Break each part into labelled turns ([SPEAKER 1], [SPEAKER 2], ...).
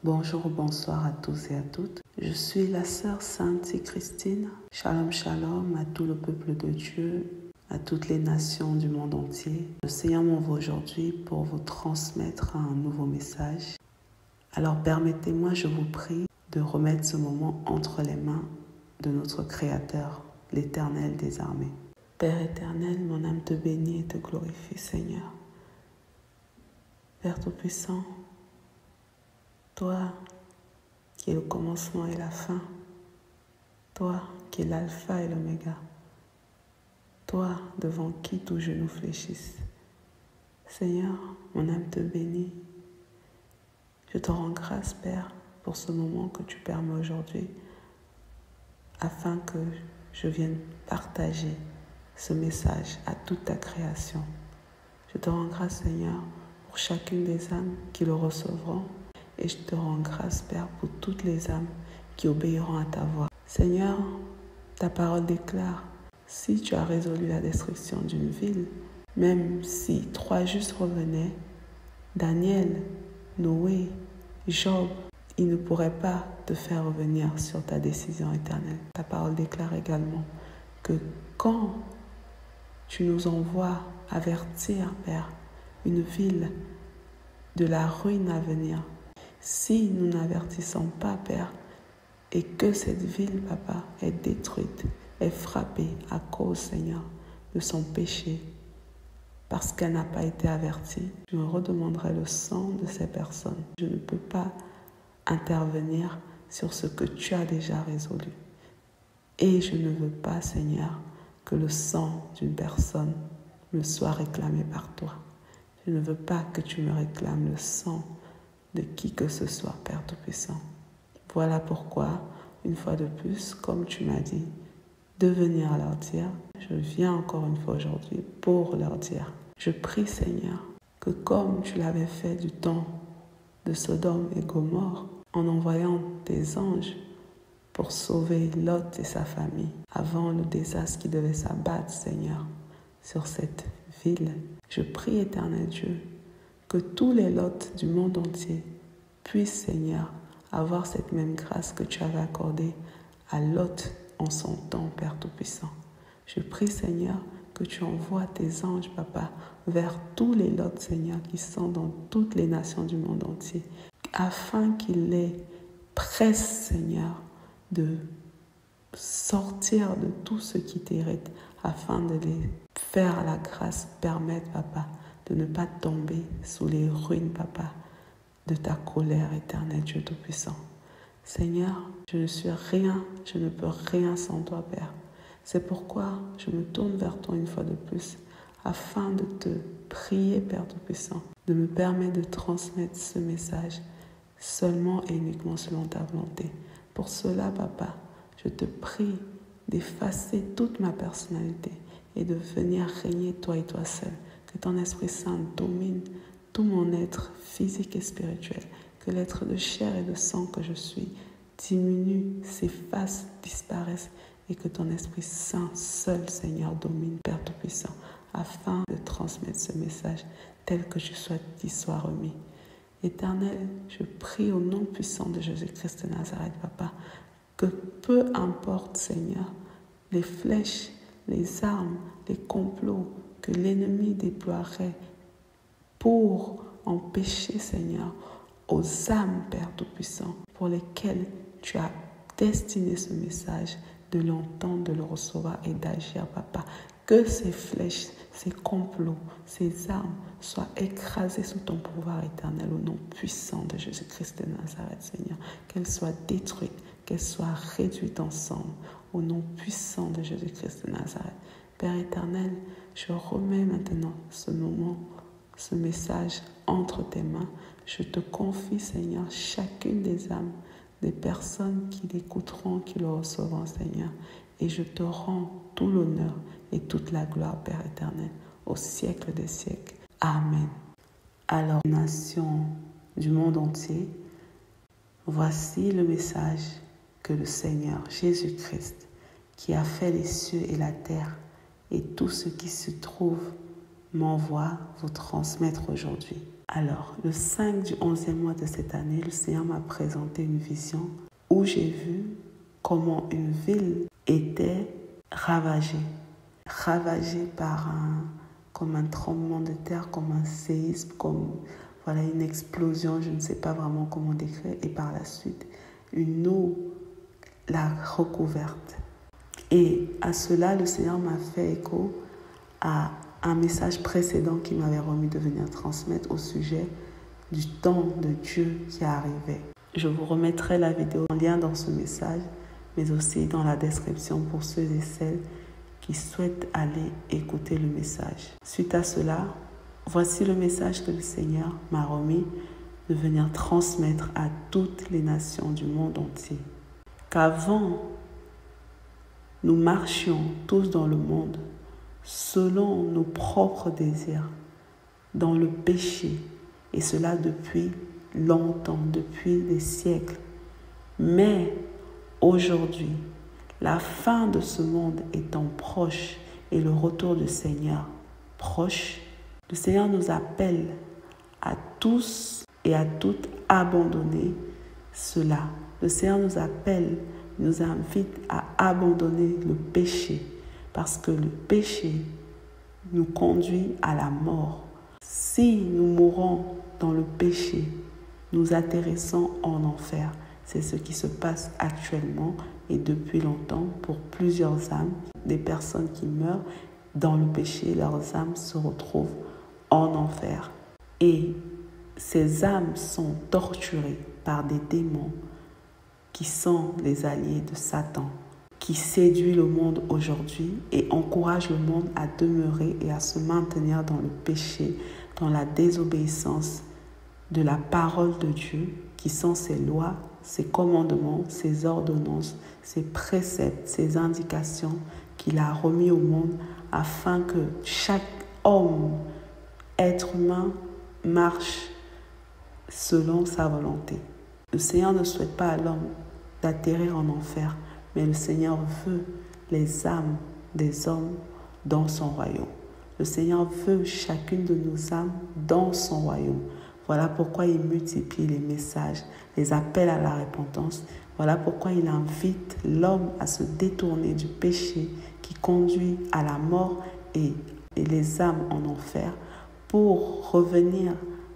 [SPEAKER 1] Bonjour ou bonsoir à tous et à toutes. Je suis la sœur Sainte Christine. Shalom, shalom à tout le peuple de Dieu, à toutes les nations du monde entier. Le Seigneur m'envoie aujourd'hui pour vous transmettre un nouveau message. Alors permettez-moi, je vous prie, de remettre ce moment entre les mains de notre Créateur, l'Éternel des armées. Père éternel, mon âme te bénit et te glorifie, Seigneur. Père Tout-Puissant, toi qui es le commencement et la fin, toi qui es l'alpha et l'oméga, toi devant qui tout genou fléchisse. Seigneur, mon âme te bénit. Je te rends grâce, Père, pour ce moment que tu permets aujourd'hui, afin que je vienne partager ce message à toute ta création. Je te rends grâce, Seigneur, pour chacune des âmes qui le recevront, et je te rends grâce, Père, pour toutes les âmes qui obéiront à ta voix. Seigneur, ta parole déclare, si tu as résolu la destruction d'une ville, même si 3 justes revenaient, Daniel, Noé, Job, ils ne pourraient pas te faire revenir sur ta décision éternelle. Ta parole déclare également que quand tu nous envoies avertir, Père, une ville de la ruine à venir, si nous n'avertissons pas, Père, et que cette ville, Papa, est détruite, est frappée à cause, Seigneur, de son péché, parce qu'elle n'a pas été avertie, je me redemanderai le sang de ces personnes. Je ne peux pas intervenir sur ce que tu as déjà résolu. Et je ne veux pas, Seigneur, que le sang d'une personne me soit réclamé par toi. Je ne veux pas que tu me réclames le sang de qui que ce soit, Père Tout-Puissant. Voilà pourquoi, une fois de plus, comme tu m'as dit, de venir leur dire, je viens encore une fois aujourd'hui pour leur dire. Je prie, Seigneur, que comme tu l'avais fait du temps de Sodome et Gomorrhe, en envoyant tes anges pour sauver Lot et sa famille avant le désastre qui devait s'abattre, Seigneur, sur cette ville. Je prie, éternel Dieu, que tous les Lots du monde entier puissent, Seigneur, avoir cette même grâce que tu avais accordée à Lot en son temps, Père Tout-Puissant. Je prie, Seigneur, que tu envoies tes anges, Papa, vers tous les Lots, Seigneur, qui sont dans toutes les nations du monde entier, afin qu'ils les pressent, Seigneur, de sortir de tout ce qui t'hérite, afin de les faire la grâce, permettre, Papa, de ne pas tomber sous les ruines, Papa, de ta colère éternelle, Dieu Tout-Puissant. Seigneur, je ne suis rien, je ne peux rien sans toi, Père. C'est pourquoi je me tourne vers toi une fois de plus, afin de te prier, Père Tout-Puissant, de me permettre de transmettre ce message seulement et uniquement selon ta volonté. Pour cela, Papa, je te prie d'effacer toute ma personnalité et de venir régner toi et toi seul. Que ton Esprit Saint domine tout mon être physique et spirituel. Que l'être de chair et de sang que je suis diminue, s'efface, disparaisse, et que ton Esprit Saint seul, Seigneur, domine, Père Tout-Puissant, afin de transmettre ce message tel que tu souhaites qu'il soit remis. Éternel, je prie au nom puissant de Jésus-Christ de Nazareth, Papa, que peu importe, Seigneur, les flèches, les armes, les complots que l'ennemi déploierait pour empêcher, Seigneur, aux âmes, Père Tout-Puissant, pour lesquelles tu as destiné ce message, de l'entendre, de le recevoir et d'agir, Papa. Que ces flèches, ces complots, ces armes soient écrasées sous ton pouvoir éternel au nom puissant de Jésus-Christ de Nazareth, Seigneur. Qu'elles soient détruites, qu'elles soient réduites ensemble au nom puissant de Jésus-Christ de Nazareth. Père éternel, je remets maintenant ce moment, ce message entre tes mains. Je te confie, Seigneur, chacune des âmes, des personnes qui l'écouteront, qui le recevront, Seigneur. Et je te rends tout l'honneur et toute la gloire, Père éternel, au siècle des siècles. Amen. Alors, nations du monde entier, voici le message que le Seigneur Jésus-Christ, qui a fait les cieux et la terre et tout ce qui se trouve, m'envoie vous transmettre aujourd'hui. Alors, le 5 du 11e mois de cette année, le Seigneur m'a présenté une vision où j'ai vu comment une ville était ravagée par comme un tremblement de terre, comme un séisme, comme une explosion, je ne sais pas vraiment comment décrire, et par la suite, une eau l'a recouverte. Et à cela, le Seigneur m'a fait écho à un message précédent qu'il m'avait remis de venir transmettre au sujet du temps de Dieu qui arrivait. Je vous remettrai la vidéo en lien dans ce message, mais aussi dans la description pour ceux et celles qui souhaitent aller écouter le message. Suite à cela, voici le message que le Seigneur m'a remis de venir transmettre à toutes les nations du monde entier. Qu'avant, nous marchions tous dans le monde selon nos propres désirs, dans le péché, et cela depuis longtemps, depuis des siècles. Mais aujourd'hui, la fin de ce monde étant proche et le retour du Seigneur proche, le Seigneur nous appelle à tous et à toutes abandonner cela. Le Seigneur nous appelle, nous invite à abandonner le péché parce que le péché nous conduit à la mort. Si nous mourons dans le péché, nous atterrissons en enfer. C'est ce qui se passe actuellement et depuis longtemps pour plusieurs âmes. Des personnes qui meurent dans le péché, leurs âmes se retrouvent en enfer. Et ces âmes sont torturées par des démons qui sont les alliés de Satan, qui séduit le monde aujourd'hui et encourage le monde à demeurer et à se maintenir dans le péché, dans la désobéissance de la parole de Dieu, qui sont ses lois, ses commandements, ses ordonnances, ses préceptes, ses indications qu'il a remis au monde afin que chaque homme, être humain, marche selon sa volonté. Le Seigneur ne souhaite pas à l'homme d'atterrir en enfer, mais le Seigneur veut les âmes des hommes dans son royaume. Le Seigneur veut chacune de nos âmes dans son royaume. Voilà pourquoi il multiplie les messages, les appels à la repentance. Voilà pourquoi il invite l'homme à se détourner du péché qui conduit à la mort et les âmes en enfer pour revenir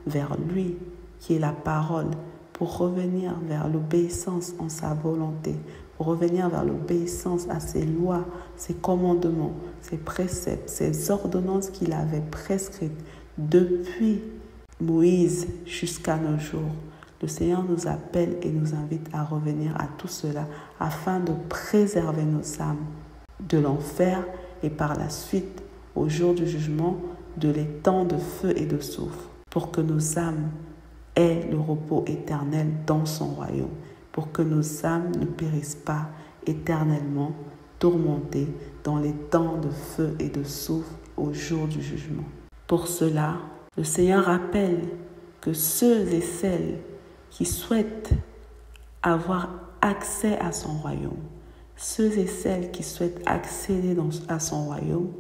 [SPEAKER 1] vers lui qui est la parole, pour revenir vers l'obéissance en sa volonté, pour revenir vers l'obéissance à ses lois, ses commandements, ses préceptes, ses ordonnances qu'il avait prescrites depuis Moïse jusqu'à nos jours. Le Seigneur nous appelle et nous invite à revenir à tout cela afin de préserver nos âmes de l'enfer et par la suite, au jour du jugement, de l'étang de feu et de soufre, pour que nos âmes aient le repos éternel dans son royaume, pour que nos âmes ne périssent pas éternellement tourmentées dans les temps de feu et de soufre au jour du jugement. Pour cela, le Seigneur rappelle que ceux et celles qui souhaitent avoir accès à son royaume, ceux et celles qui souhaitent accéder à son royaume,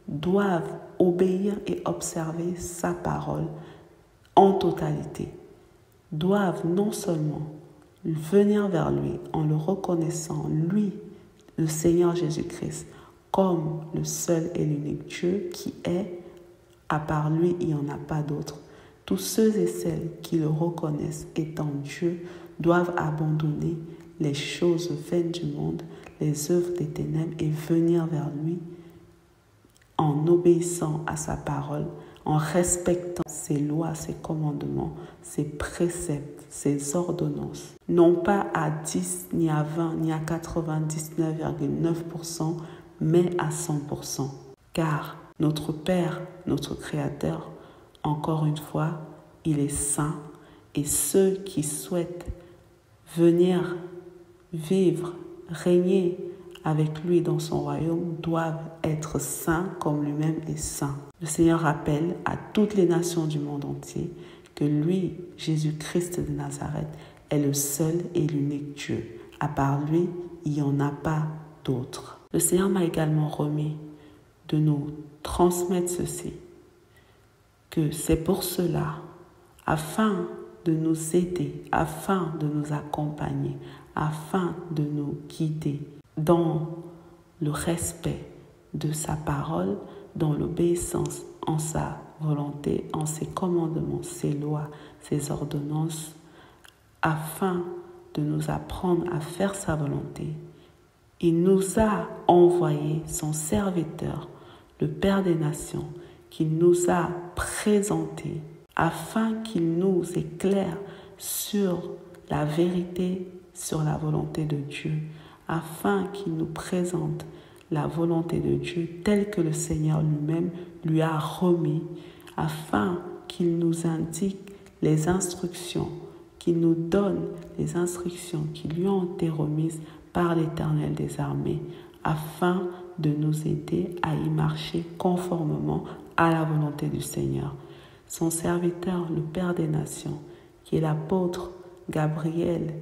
[SPEAKER 1] doivent obéir et observer sa parole en totalité, doivent non seulement venir vers lui en le reconnaissant, lui, le Seigneur Jésus-Christ, comme le seul et l'unique Dieu qui est, à part lui, il n'y en a pas d'autre. Tous ceux et celles qui le reconnaissent étant Dieu doivent abandonner les choses vaines du monde, les œuvres des ténèbres et venir vers lui en obéissant à sa parole, en respectant ses lois, ses commandements, ses préceptes, ses ordonnances. Non pas à 10, ni à 20, ni à 99,9%, mais à 100%. Car notre Père, notre Créateur, encore une fois, il est saint et ceux qui souhaitent venir vivre, régner avec lui dans son royaume doivent être saints comme lui-même est saint. Le Seigneur rappelle à toutes les nations du monde entier que lui, Jésus-Christ de Nazareth, est le seul et l'unique Dieu. À part lui, il n'y en a pas d'autre. Le Seigneur m'a également remis de nous transmettre ceci, que c'est pour cela afin de nous aider, afin de nous accompagner, afin de nous guider dans le respect de sa parole, dans l'obéissance en sa volonté, en ses commandements, ses lois, ses ordonnances, afin de nous apprendre à faire sa volonté. Il nous a envoyé son serviteur, le Père des Nations, qu'il nous a présenté afin qu'il nous éclaire sur la vérité, sur la volonté de Dieu, afin qu'il nous présente la volonté de Dieu telle que le Seigneur lui-même lui a remis, afin qu'il nous indique les instructions, qu'il nous donne les instructions qui lui ont été remises par l'Éternel des armées, afin de nous aider à y marcher conformément à la volonté du Seigneur. Son serviteur, le Père des Nations, qui est l'apôtre Gabriel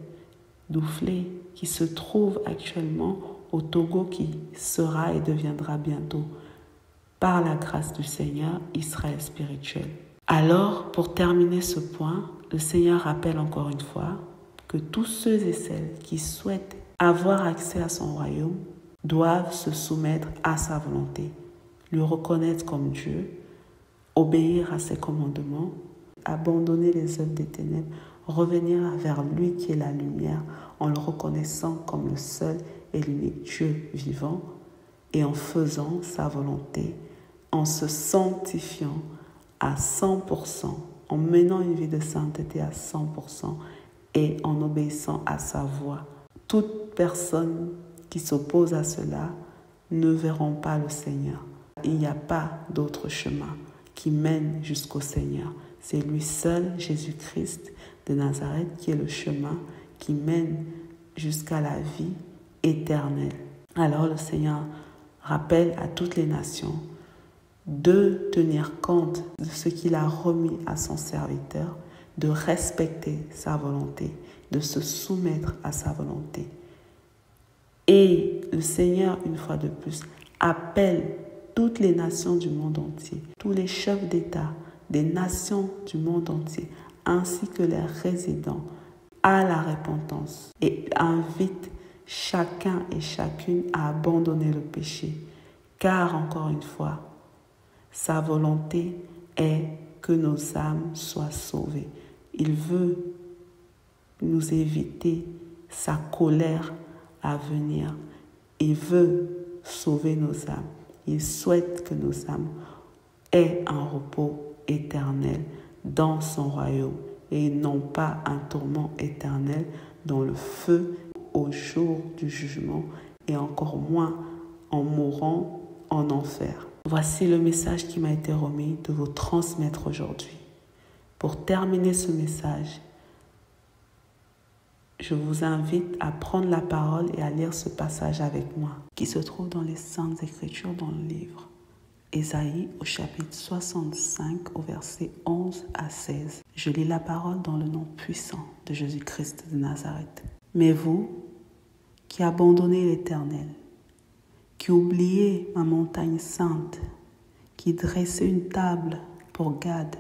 [SPEAKER 1] Doufflet, qui se trouve actuellement au Togo, qui sera et deviendra bientôt, par la grâce du Seigneur, Israël spirituel. Alors, pour terminer ce point, le Seigneur rappelle encore une fois que tous ceux et celles qui souhaitent avoir accès à son royaume doivent se soumettre à sa volonté, le reconnaître comme Dieu, obéir à ses commandements, abandonner les œuvres des ténèbres, revenir vers lui qui est la lumière en le reconnaissant comme le seul et l'unique Dieu vivant et en faisant sa volonté, en se sanctifiant à 100%, en menant une vie de sainteté à 100% et en obéissant à sa voix. Toute personne qui s'oppose à cela ne verront pas le Seigneur. Il n'y a pas d'autre chemin qui mène jusqu'au Seigneur. C'est lui seul, Jésus-Christ de Nazareth, qui est le chemin qui mène jusqu'à la vie éternelle. Alors le Seigneur rappelle à toutes les nations de tenir compte de ce qu'il a remis à son serviteur, de respecter sa volonté, de se soumettre à sa volonté. Et le Seigneur, une fois de plus, appelle toutes les nations du monde entier, tous les chefs d'État des nations du monde entier, ainsi que les résidents, à la repentance et invite chacun et chacune à abandonner le péché. Car, encore une fois, sa volonté est que nos âmes soient sauvées. Il veut nous éviter sa colère à venir. Il veut sauver nos âmes. Il souhaite que nos âmes aient un repos éternel dans son royaume et non pas un tourment éternel dans le feu au jour du jugement et encore moins en mourant en enfer. Voici le message qui m'a été remis de vous transmettre aujourd'hui. Pour terminer ce message, je vous invite à prendre la parole et à lire ce passage avec moi, qui se trouve dans les Saintes Écritures, dans le livre Ésaïe, au chapitre 65, au verset 11 à 16. Je lis la parole dans le nom puissant de Jésus-Christ de Nazareth. Mais vous, qui abandonnez l'Éternel, qui oubliez ma montagne sainte, qui dressez une table pour Gad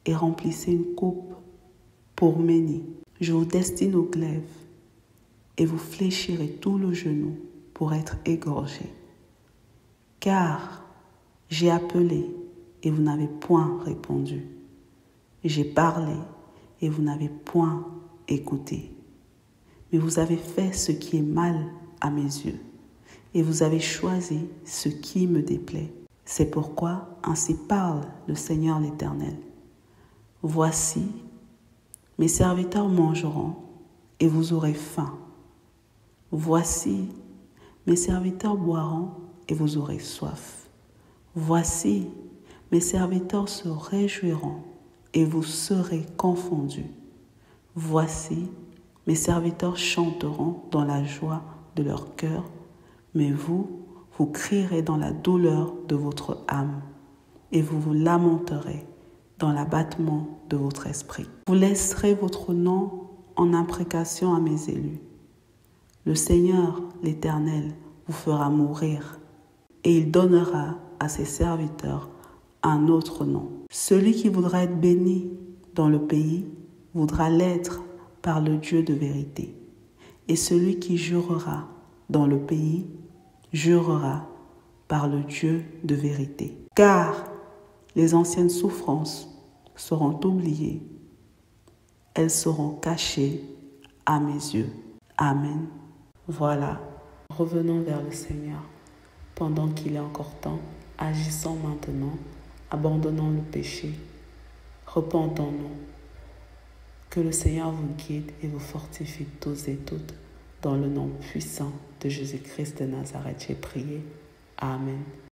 [SPEAKER 1] et remplissez une coupe pour Méni, je vous destine au glaive et vous fléchirez tout le genou pour être égorgé. Car j'ai appelé et vous n'avez point répondu. J'ai parlé et vous n'avez point écouté. Mais vous avez fait ce qui est mal à mes yeux et vous avez choisi ce qui me déplaît. C'est pourquoi ainsi parle le Seigneur l'Éternel. Voici, mes serviteurs mangeront et vous aurez faim. Voici, mes serviteurs boiront et vous aurez soif. Voici, mes serviteurs se réjouiront et vous serez confondus. Voici, mes serviteurs chanteront dans la joie de leur cœur, mais vous crierez dans la douleur de votre âme et vous vous lamenterez dans l'abattement de votre esprit. Vous laisserez votre nom en imprécation à mes élus. Le Seigneur, l'Éternel, vous fera mourir et il donnera à ses serviteurs un autre nom. Celui qui voudra être béni dans le pays voudra l'être par le Dieu de vérité. Et celui qui jurera dans le pays jurera par le Dieu de vérité. Car les anciennes souffrances seront oubliées, elles seront cachées à mes yeux. Amen. Voilà, revenons vers le Seigneur pendant qu'il est encore temps, agissons maintenant, abandonnons le péché, repentons-nous. Que le Seigneur vous guide et vous fortifie tous et toutes. Dans le nom puissant de Jésus-Christ de Nazareth, j'ai prié. Amen.